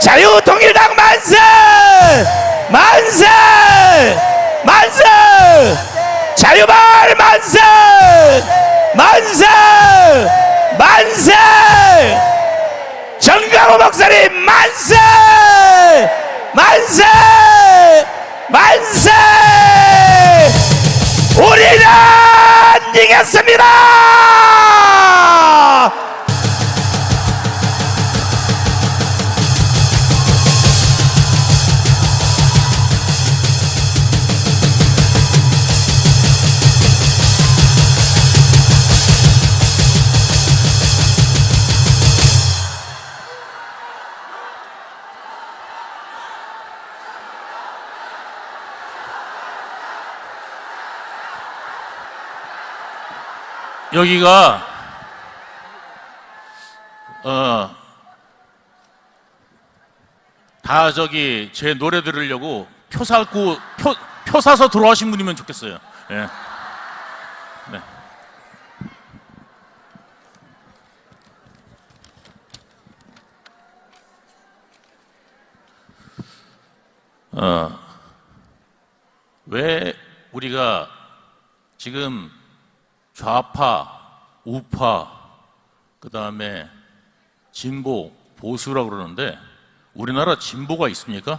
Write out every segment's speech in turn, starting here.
자유통일당 만세! 만세! 만세! 자유마을 만세! 만세! 만세! 정강호 목사님 만세! 만세! 만세! 우리는 이겼습니다! 여기가 다 저기 제 노래 들으려고 표 사서 들어가신 분이면 좋겠어요. 예. 네. 왜 우리가 지금 좌파, 우파, 그 다음에 진보, 보수라고 그러는데 우리나라 진보가 있습니까?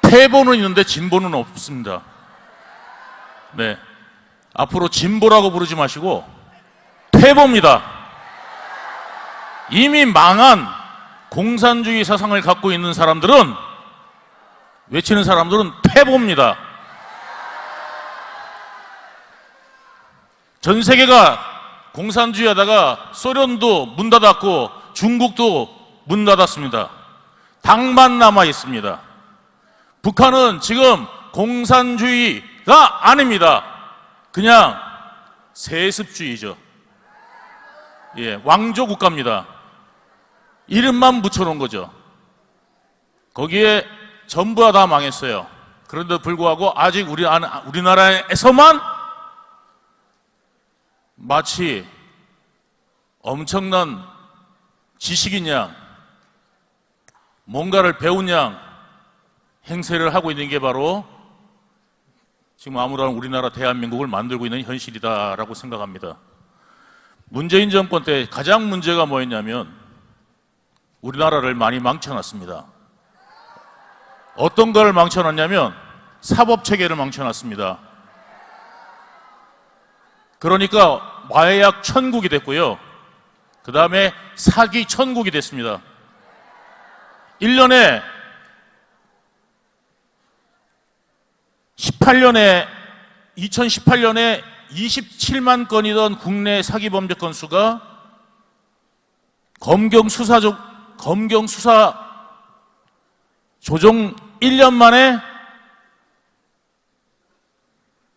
퇴보는 있는데 진보는 없습니다. 네, 앞으로 진보라고 부르지 마시고 퇴보입니다. 이미 망한 공산주의 사상을 갖고 있는 사람들은, 외치는 사람들은 퇴보입니다. 전 세계가 공산주의 하다가 소련도 문 닫았고 중국도 문 닫았습니다. 당만 남아 있습니다. 북한은 지금 공산주의가 아닙니다. 그냥 세습주의죠. 예, 왕조 국가입니다. 이름만 붙여놓은 거죠. 거기에 전부가 다 망했어요. 그런데도 불구하고 아직 우리나라에서만 마치 엄청난 지식인 양, 뭔가를 배운 양 행세를 하고 있는 게 바로 지금 아무런 우리나라 대한민국을 만들고 있는 현실이다라고 생각합니다. 문재인 정권 때 가장 문제가 뭐였냐면 우리나라를 많이 망쳐놨습니다. 어떤 걸 망쳐놨냐면 사법체계를 망쳐놨습니다. 그러니까 마약 천국이 됐고요. 그 다음에 사기 천국이 됐습니다. 2018년에 27만 건이던 국내 사기 범죄 건수가 검경 수사 조정 1년 만에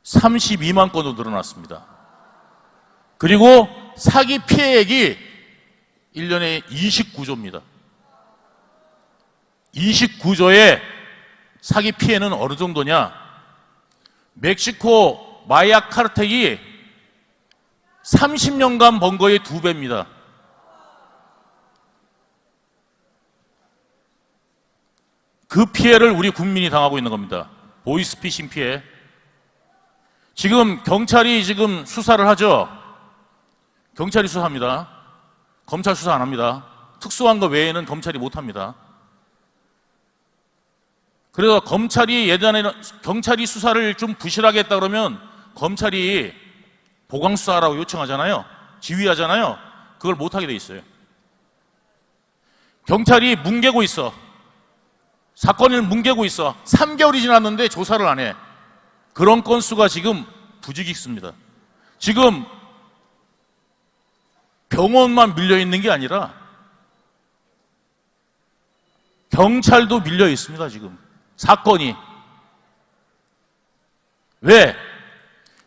32만 건으로 늘어났습니다. 그리고 사기 피해액이 1년에 29조입니다. 29조의 사기 피해는 어느 정도냐? 멕시코 마약 카르텔이 30년간 번 거의 2배입니다. 그 피해를 우리 국민이 당하고 있는 겁니다. 보이스피싱 피해. 지금 경찰이 지금 수사를 하죠. 경찰이 수사합니다. 검찰 수사 안 합니다. 특수한 거 외에는 검찰이 못 합니다. 그래서 검찰이 예전에는 경찰이 수사를 좀 부실하게 했다 그러면 검찰이 보강 수사하라고 요청하잖아요. 지휘하잖아요. 그걸 못 하게 돼 있어요. 경찰이 뭉개고 있어. 사건을 뭉개고 있어. 3개월이 지났는데 조사를 안 해. 그런 건수가 지금 부지기수입니다. 지금 병원만 밀려 있는 게 아니라 경찰도 밀려 있습니다. 지금 사건이. 왜?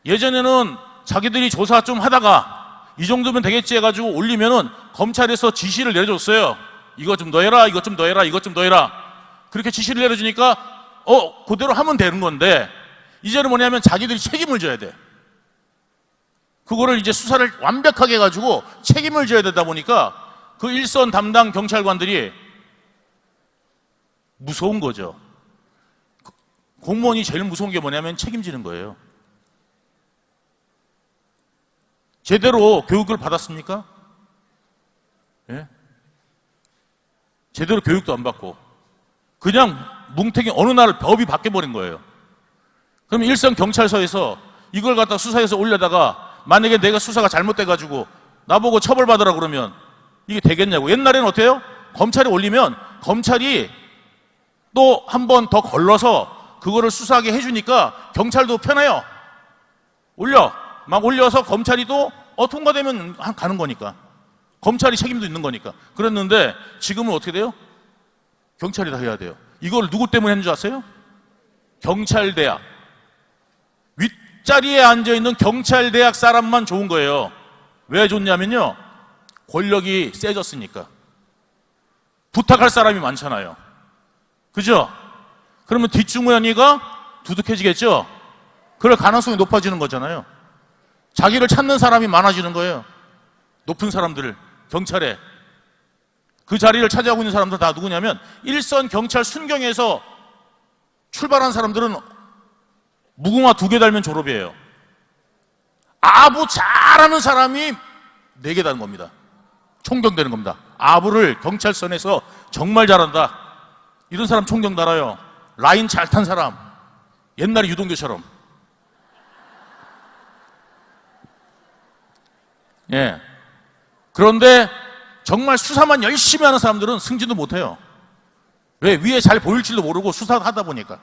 예전에는 자기들이 조사 좀 하다가 이 정도면 되겠지 해가지고 올리면은 검찰에서 지시를 내려줬어요. 이거 좀 넣어라, 이거 좀 넣어라, 이거 좀 넣어라. 그렇게 지시를 내려주니까 그대로 하면 되는 건데, 이제는 뭐냐면 자기들이 책임을 져야 돼. 그거를 이제 수사를 완벽하게 해가지고 책임을 져야 되다 보니까 그 일선 담당 경찰관들이 무서운 거죠. 공무원이 제일 무서운 게 뭐냐면 책임지는 거예요. 제대로 교육을 받았습니까? 예? 제대로 교육도 안 받고 그냥 뭉탱이 어느 날 법이 바뀌어버린 거예요. 그럼 일선 경찰서에서 이걸 갖다 수사해서 올려다가 만약에 내가 수사가 잘못돼가지고 나보고 처벌받으라 그러면 이게 되겠냐고. 옛날에는 어때요? 검찰이 올리면 검찰이 또 한 번 더 걸러서 그거를 수사하게 해주니까 경찰도 편해요. 막 올려서 검찰이 또 통과되면 가는 거니까. 검찰이 책임도 있는 거니까. 그랬는데 지금은 어떻게 돼요? 경찰이 다 해야 돼요. 이걸 누구 때문에 했는 줄 아세요? 경찰대학. 윗자리에 앉아있는 경찰대학 사람만 좋은 거예요. 왜 좋냐면요, 권력이 세졌으니까. 부탁할 사람이 많잖아요. 그죠? 그러면 뒷주머니가 두둑해지겠죠? 그럴 가능성이 높아지는 거잖아요. 자기를 찾는 사람이 많아지는 거예요. 높은 사람들을, 경찰에. 그 자리를 차지하고 있는 사람들 다 누구냐면 일선 경찰 순경에서 출발한 사람들은 무궁화 2개 달면 졸업이에요. 아부 잘하는 사람이 4개 다는 겁니다. 총경되는 겁니다. 아부를 경찰선에서 정말 잘한다, 이런 사람 총경 달아요. 라인 잘 탄 사람, 옛날에 유동규처럼. 예. 그런데 정말 수사만 열심히 하는 사람들은 승진도 못해요. 왜? 위에 잘 보일 줄도 모르고 수사하다 보니까.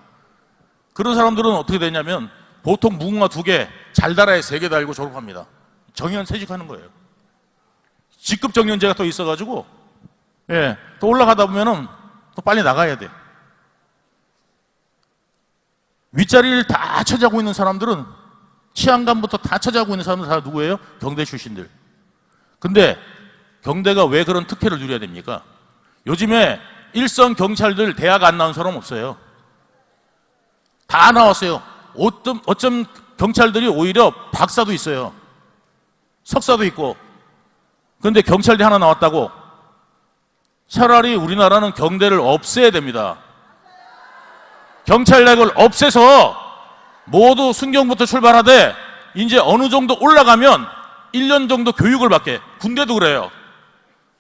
그런 사람들은 어떻게 되냐면 보통 무궁화 2개, 잘 달아야 3개 달고 졸업합니다. 정년 퇴직하는 거예요. 직급 정년제가 또 있어가지고, 예, 또 올라가다 보면은 또 빨리 나가야 돼. 윗자리를 다 차지하고 있는 사람들은, 치안관부터 다 차지하고 있는 사람들은 다 누구예요? 경대 출신들. 근데 경대가 왜 그런 특혜를 누려야 됩니까? 요즘에 일선 경찰들 대학 안 나온 사람 없어요. 다 나왔어요. 어쩜 경찰들이 오히려 박사도 있어요. 석사도 있고. 그런데 경찰대 하나 나왔다고? 차라리 우리나라는 경대를 없애야 됩니다. 경찰대학을 없애서 모두 순경부터 출발하되 이제 어느 정도 올라가면 1년 정도 교육을 받게. 군대도 그래요.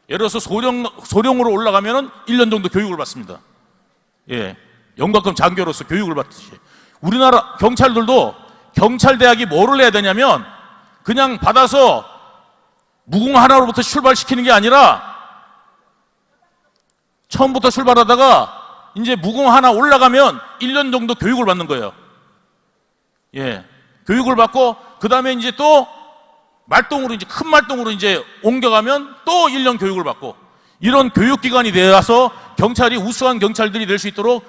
예를 들어서 소령으로 올라가면 1년 정도 교육을 받습니다. 예, 영과급 장교로서 교육을 받듯이. 우리나라 경찰들도 경찰대학이 뭐를 해야 되냐면 그냥 받아서 무궁화 하나로부터 출발시키는 게 아니라 처음부터 출발하다가 이제 무궁화 하나 올라가면 1년 정도 교육을 받는 거예요. 예, 교육을 받고 그 다음에 이제 또 말동으로, 이제 큰 말동으로 이제 옮겨가면 또 1년 교육을 받고, 이런 교육기관이 되어서 경찰이 우수한 경찰들이 될 수 있도록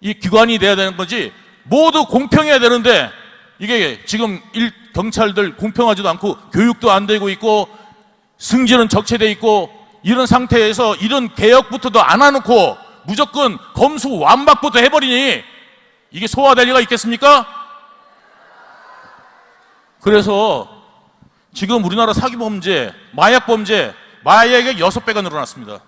이 기관이 돼야 되는 거지, 모두 공평해야 되는데 이게 지금 경찰들 공평하지도 않고 교육도 안 되고 있고 승진은 적체돼 있고, 이런 상태에서 이런 개혁부터도 안 해놓고 무조건 검수 완박부터 해버리니 이게 소화될 리가 있겠습니까? 그래서 지금 우리나라 사기범죄, 마약범죄, 마약의 6배가 늘어났습니다.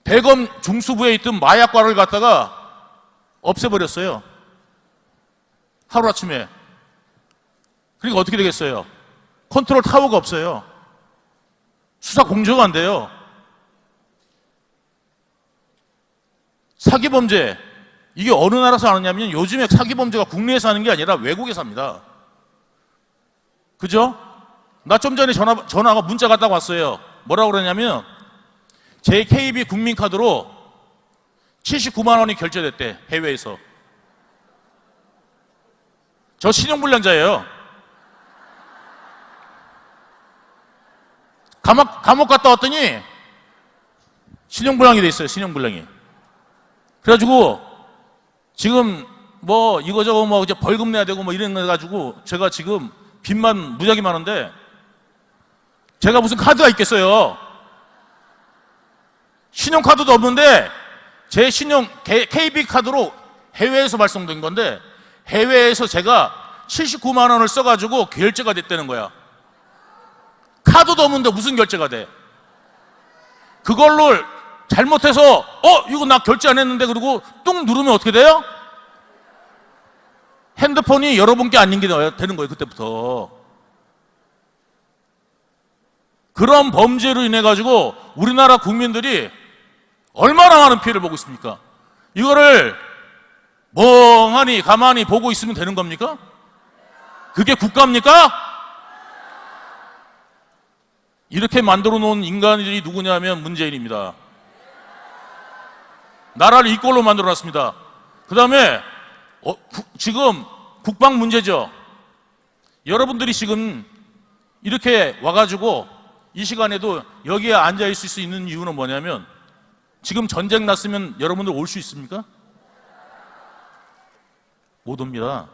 대검 중수부에 있던 마약과를 갖다가 없애버렸어요. 하루아침에. 그러니까 어떻게 되겠어요? 컨트롤 타워가 없어요. 수사 공조가 안 돼요. 사기범죄, 이게 어느 나라에서 하느냐면 요즘에 사기범죄가 국내에서 하는 게 아니라 외국에서 합니다. 그죠? 나 좀 전에 전화가 문자가 딱 왔어요. 뭐라고 그러냐면 제 KB 국민카드로 79만 원이 결제됐대, 해외에서. 저 신용불량자예요. 감옥 갔다 왔더니 신용불량이 돼 있어요. 신용불량이. 그래가지고 지금 뭐 이거저거 뭐 이제 벌금 내야 되고 뭐 이런 거 가지고 제가 지금 빚만 무지하게 많은데, 제가 무슨 카드가 있겠어요. 신용카드도 없는데 제 KB 카드로 해외에서 발송된 건데, 해외에서 제가 79만 원을 써가지고 결제가 됐다는 거야. 카드도 없는데 무슨 결제가 돼? 그걸로 잘못해서 이거 나 결제 안 했는데 그러고 뚱 누르면 어떻게 돼요? 핸드폰이 여러분께 아닌 게 되는 거예요. 그때부터. 그런 범죄로 인해 가지고 우리나라 국민들이 얼마나 많은 피해를 보고 있습니까? 이거를 멍하니 가만히 보고 있으면 되는 겁니까? 그게 국가입니까? 이렇게 만들어 놓은 인간들이 누구냐면 문재인입니다. 나라를 이 꼴로 만들어 놨습니다. 그 다음에 지금 국방 문제죠. 여러분들이 지금 이렇게 와가지고 이 시간에도 여기에 앉아 있을 수 있는 이유는 뭐냐면 지금 전쟁 났으면 여러분들 올 수 있습니까? 못 옵니다.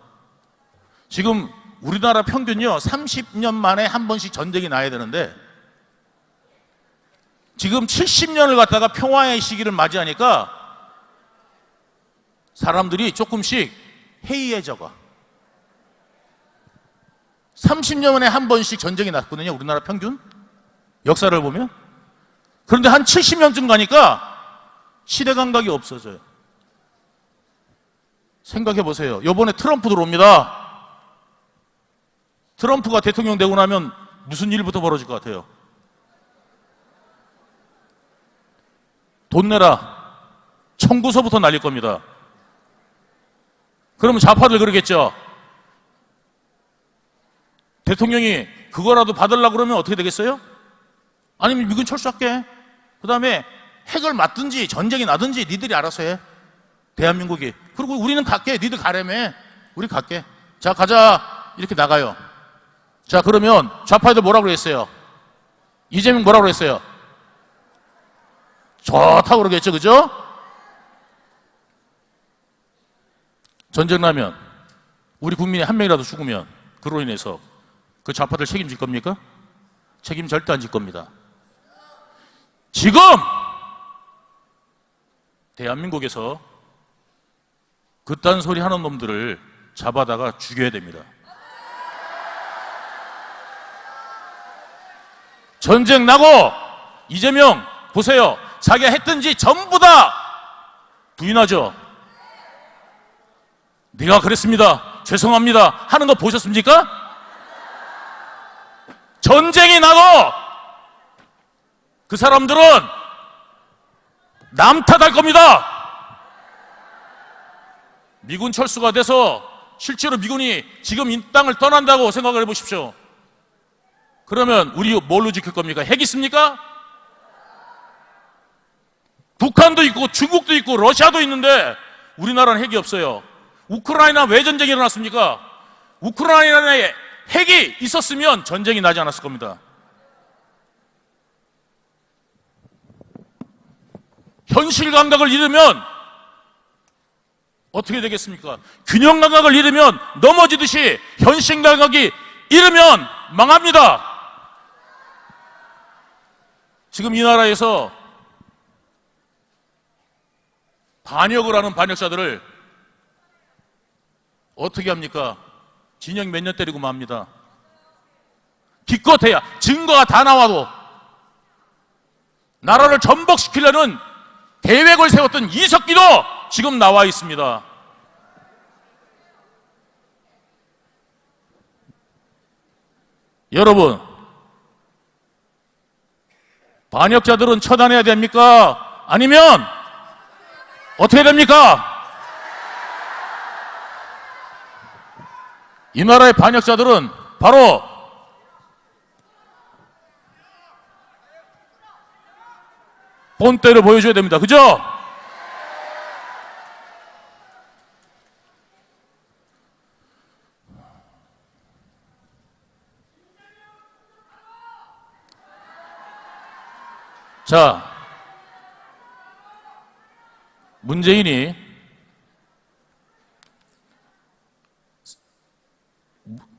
지금 우리나라 평균요 30년 만에 한 번씩 전쟁이 나야 되는데 지금 70년을 갖다가 평화의 시기를 맞이하니까 사람들이 조금씩 해이해져가. 30년 만에 한 번씩 전쟁이 났거든요. 우리나라 평균 역사를 보면. 그런데 한 70년쯤 가니까 시대 감각이 없어져요. 생각해 보세요. 이번에 트럼프 들어옵니다. 트럼프가 대통령 되고 나면 무슨 일부터 벌어질 것 같아요? 돈 내라 청구서부터 날릴 겁니다. 그러면 좌파들 그러겠죠. 대통령이 그거라도 받으려고 그러면 어떻게 되겠어요? 아니면 미군 철수할게. 그 다음에 핵을 맞든지 전쟁이 나든지 니들이 알아서 해. 대한민국이. 그리고 우리는 갈게. 니들 가래매. 우리 갈게. 자 가자. 이렇게 나가요. 자 그러면 좌파들 뭐라고 그랬어요? 이재명 뭐라고 그랬어요? 좋다고 그러겠죠. 그죠? 전쟁 나면 우리 국민이 한 명이라도 죽으면 그로 인해서 그 좌파들 책임질 겁니까? 책임 절대 안 질 겁니다. 지금 대한민국에서 그딴 소리 하는 놈들을 잡아다가 죽여야 됩니다. 전쟁 나고 이재명 보세요. 자기가 했던 짓 전부 다 부인하죠. 내가 그랬습니다. 죄송합니다. 하는 거 보셨습니까? 전쟁이 나고 그 사람들은 남 탓할 겁니다. 미군 철수가 돼서 실제로 미군이 지금 이 땅을 떠난다고 생각을 해보십시오. 그러면 우리 뭘로 지킬 겁니까? 핵 있습니까? 북한도 있고 중국도 있고 러시아도 있는데 우리나라는 핵이 없어요. 우크라이나 왜 전쟁이 일어났습니까? 우크라이나에 핵이 있었으면 전쟁이 나지 않았을 겁니다. 현실 감각을 잃으면 어떻게 되겠습니까? 균형 감각을 잃으면 넘어지듯이 현실 감각이 잃으면 망합니다. 지금 이 나라에서 반역을 하는 반역자들을 어떻게 합니까? 진영 몇 년 때리고 맙니다. 기껏해야 증거가 다 나와도 나라를 전복시키려는 계획을 세웠던 이석기도 지금 나와 있습니다. 여러분, 반역자들은 처단해야 됩니까? 아니면 어떻게 됩니까? 이 나라의 반역자들은 바로 본때를 보여줘야 됩니다. 그죠? 자, 문재인이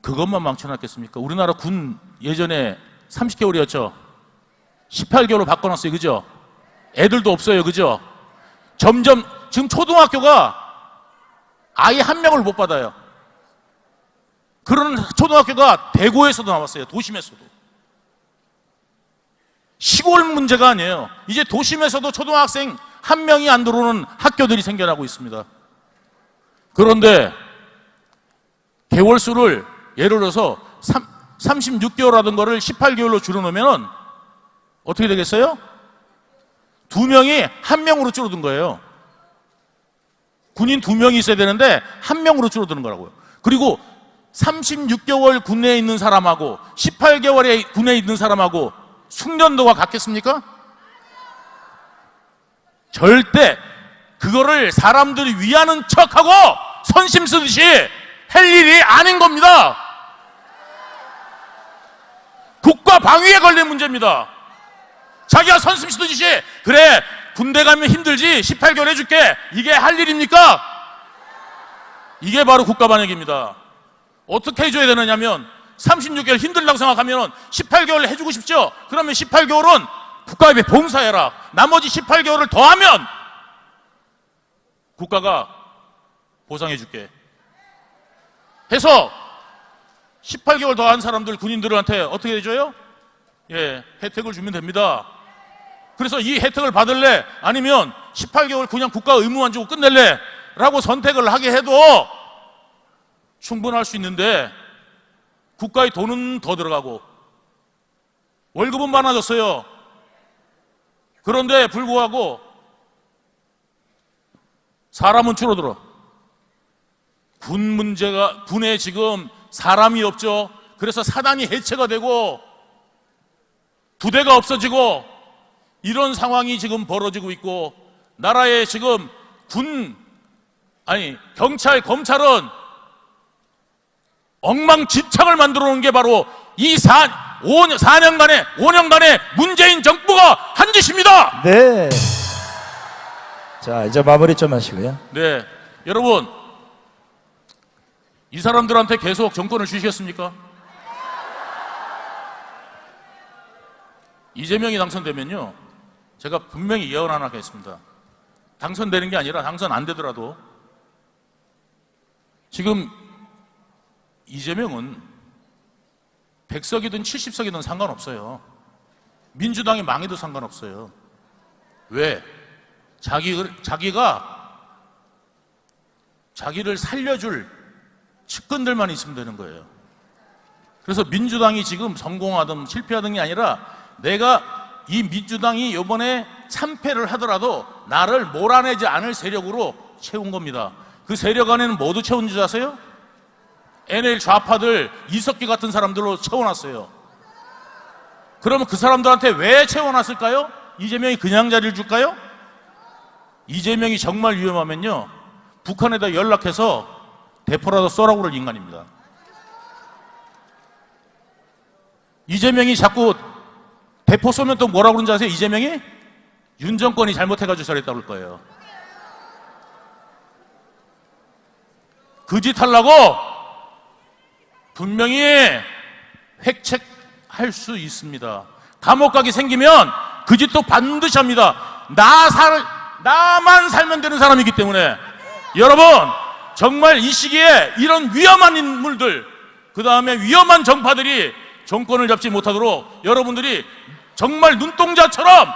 그것만 망쳐놨겠습니까? 우리나라 군 예전에 30개월이었죠. 18개월로 바꿔놨어요. 그죠? 애들도 없어요. 그죠? 점점 지금 초등학교가 아예 한 명을 못 받아요. 그런 초등학교가 대구에서도 나왔어요. 도심에서도. 시골 문제가 아니에요. 이제 도심에서도 초등학생 한 명이 안 들어오는 학교들이 생겨나고 있습니다. 그런데 개월수를 예를 들어서 36개월 하던 거를 18개월로 줄여놓으면 어떻게 되겠어요? 2명이 1명으로 줄어든 거예요. 군인 2명이 있어야 되는데 1명으로 줄어드는 거라고요. 그리고 36개월 군내에 있는 사람하고 18개월에 군내에 있는 사람하고 숙련도가 같겠습니까? 절대 그거를 사람들이 위하는 척하고 선심 쓰듯이 할 일이 아닌 겁니다. 국가 방위에 걸린 문제입니다. 자기가 선심 쓰듯이 그래 군대 가면 힘들지 18개월 해줄게, 이게 할 일입니까? 이게 바로 국가 반역입니다. 어떻게 해줘야 되느냐면 36개월 힘들다고 생각하면 18개월 해주고 싶죠? 그러면 18개월은 국가에 봉사해라. 나머지 18개월을 더하면 국가가 보상해줄게 해서 18개월 더한 사람들, 군인들한테 어떻게 해줘요? 예, 혜택을 주면 됩니다. 그래서 이 혜택을 받을래? 아니면 18개월 그냥 국가 의무만 주고 끝낼래? 라고 선택을 하게 해도 충분할 수 있는데 국가의 돈은 더 들어가고 월급은 많아졌어요. 그런데 불구하고 사람은 줄어들어. 군에 지금 사람이 없죠. 그래서 사단이 해체가 되고 부대가 없어지고 이런 상황이 지금 벌어지고 있고, 나라에 지금 경찰, 검찰은 엉망진창을 만들어 놓은 게 바로 이 5년간의 문재인 정부가 한 짓입니다. 네. 자, 이제 마무리 좀 하시고요. 네, 여러분, 이 사람들한테 계속 정권을 주시겠습니까? 이재명이 당선되면요, 제가 분명히 예언 하나 하겠습니다. 당선되는 게 아니라 당선 안 되더라도 지금 이재명은 100석이든 70석이든 상관없어요. 민주당이 망해도 상관없어요. 왜? 자기를 살려줄 측근들만 있으면 되는 거예요. 그래서 민주당이 지금 성공하든 실패하든 게 아니라 이 민주당이 이번에 참패를 하더라도 나를 몰아내지 않을 세력으로 채운 겁니다. 그 세력 안에는 모두 채운 줄 아세요? NL 좌파들, 이석기 같은 사람들로 채워놨어요. 그러면 그 사람들한테 왜 채워놨을까요? 이재명이 그냥 자리를 줄까요? 이재명이 정말 위험하면요, 북한에다 연락해서 대포라도 쏘라고 그럴 인간입니다. 이재명이 자꾸 대포 쏘면 또 뭐라고 그러는지 아세요? 이재명이? 윤 정권이 잘못해가지고 저랬다고 그럴 거예요. 그 짓 하려고 분명히 획책할 수 있습니다. 감옥 가게 생기면 그 짓도 반드시 합니다. 나만 살면 되는 사람이기 때문에 여러분, 정말 이 시기에 이런 위험한 인물들, 그 다음에 위험한 정파들이 정권을 잡지 못하도록 여러분들이 정말 눈동자처럼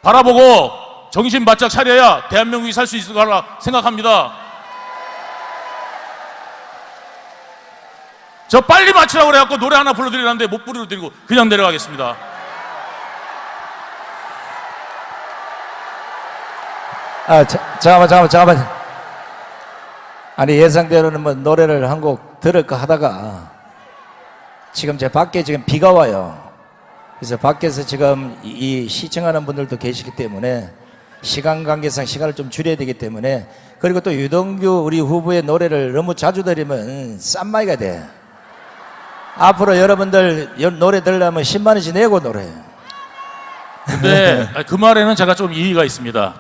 바라보고 정신 바짝 차려야 대한민국이 살 수 있을 거라 생각합니다. 저 빨리 마치라고 그래갖고 노래 하나 불러드리라는데 못 불러드리고 그냥 내려가겠습니다. 잠깐만. 아니, 예상대로는 뭐 노래를 한 곡 들을까 하다가 지금 제 밖에 지금 비가 와요. 그래서 밖에서 지금 이 시청하는 분들도 계시기 때문에 시간 관계상 시간을 좀 줄여야 되기 때문에, 그리고 또 유동규 우리 후보의 노래를 너무 자주 들으면 싼마이가 돼. 앞으로 여러분들 노래 들으려면 10만 원씩 내고 노래. 근데 그 말에는 제가 좀 이의가 있습니다.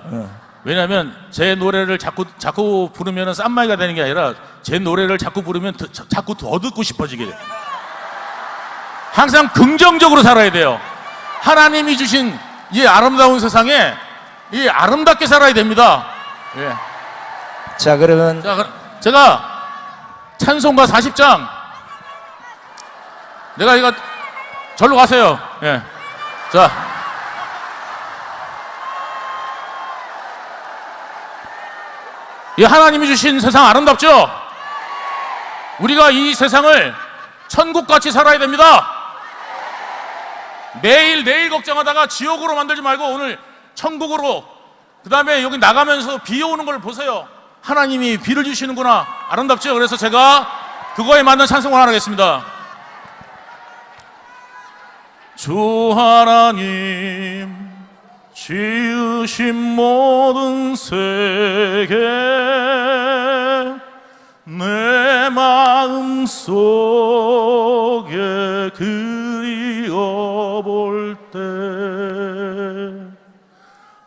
왜냐하면 제 노래를 자꾸 부르면 싼마이가 되는 게 아니라 제 노래를 자꾸 부르면 자꾸 더 듣고 싶어지게 돼요. 항상 긍정적으로 살아야 돼요. 하나님이 주신 이 아름다운 세상에 이 아름답게 살아야 됩니다. 예. 자, 그러면 제가 찬송가 40장, 내가 이거 절로 가세요. 예. 자, 이 하나님이 주신 세상 아름답죠? 우리가 이 세상을 천국같이 살아야 됩니다. 매일 내일 걱정하다가 지옥으로 만들지 말고 오늘 천국으로, 그 다음에 여기 나가면서 비 오는 걸 보세요. 하나님이 비를 주시는구나. 아름답죠? 그래서 제가 그거에 맞는 찬송을 하나 하겠습니다. 주 하나님 지으신 모든 세계 내 마음 속에 그리워볼 때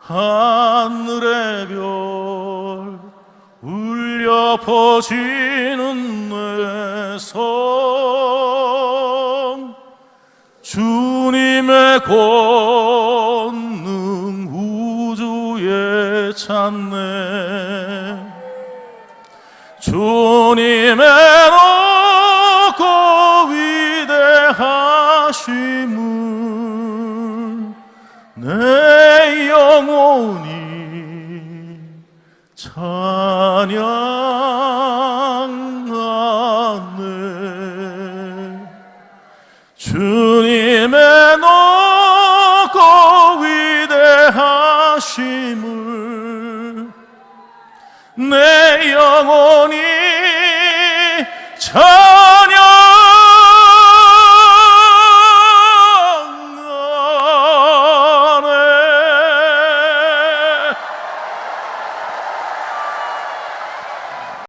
하늘의 별 울려 퍼지는 내 성 주님의 권능 우주에 찾네 주님의 높고 위대하심을